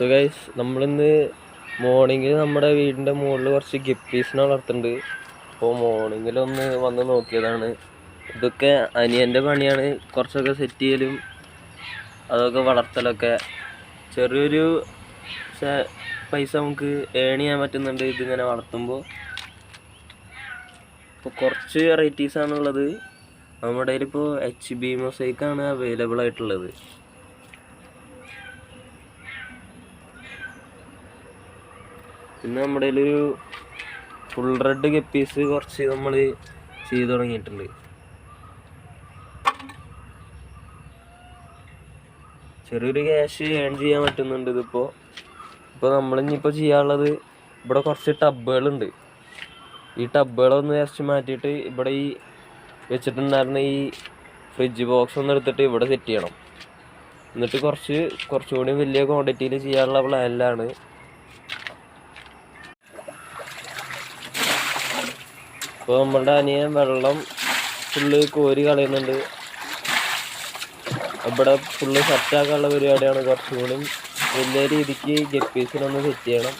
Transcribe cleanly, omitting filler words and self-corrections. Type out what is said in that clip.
So guys, നമ്മളിന്ന് മോർണിംഗിൽ നമ്മുടെ വീടിൻ്റെ മുകളിൽ കുറച്ച് ഗപ്പീസിനെ വളർത്തുന്നുണ്ട്. അപ്പോൾ മോർണിംഗിലൊന്ന് വന്ന് നോക്കിയതാണ്. ഇതൊക്കെ അനിയൻ്റെ പണിയാണ്. കുറച്ചൊക്കെ സെറ്റ് ചെയ്യലും അതൊക്കെ വളർത്തലൊക്കെ. ചെറിയൊരു പൈസ നമുക്ക് ഏൺ ചെയ്യാൻ പറ്റുന്നുണ്ട് ഇതിങ്ങനെ വളർത്തുമ്പോൾ. ഇപ്പോൾ കുറച്ച് വെറൈറ്റീസാണുള്ളത്. നമ്മുടെ കയ്യിലിപ്പോൾ HB മൊസൈക്കാണ് അവൈലബിൾ ആയിട്ടുള്ളത്. പിന്നെ നമ്മുടെ കയ്യിലൊരു ഫുൾ റെഡ് ഗപ്പീസ് കുറച്ച് നമ്മൾ ചെയ്ത് തുടങ്ങിയിട്ടുണ്ട്. ചെറിയൊരു ക്യാഷ് ഏൺ ചെയ്യാൻ പറ്റുന്നുണ്ട് ഇതിപ്പോൾ. നമ്മളിനിപ്പോൾ ചെയ്യാനുള്ളത്, ഇവിടെ കുറച്ച് ടബുകളുണ്ട്. ഈ ടബുകളൊന്ന് ജസ്റ്റ് മാറ്റിയിട്ട് ഇവിടെ ഈ വെച്ചിട്ടുണ്ടായിരുന്ന ഈ ഫ്രിഡ്ജ് ബോക്സ് ഒന്ന് എടുത്തിട്ട് ഇവിടെ സെറ്റ് ചെയ്യണം. എന്നിട്ട് കുറച്ചുകൂടി വലിയ ക്വാണ്ടിറ്റിയിൽ ചെയ്യാനുള്ള പ്ലാനിലാണ്. ഇപ്പോൾ നമ്മളുടെ അനിയൻ വെള്ളം ഫുള്ള് കോരി കളയുന്നുണ്ട്. ഇവിടെ ഫുള്ള് സെറ്റാക്കാനുള്ള പരിപാടിയാണ്. കുറച്ചുകൂടി വലിയ രീതിക്ക് ഗപ്പീസിനൊന്ന് സെറ്റ് ചെയ്യണം.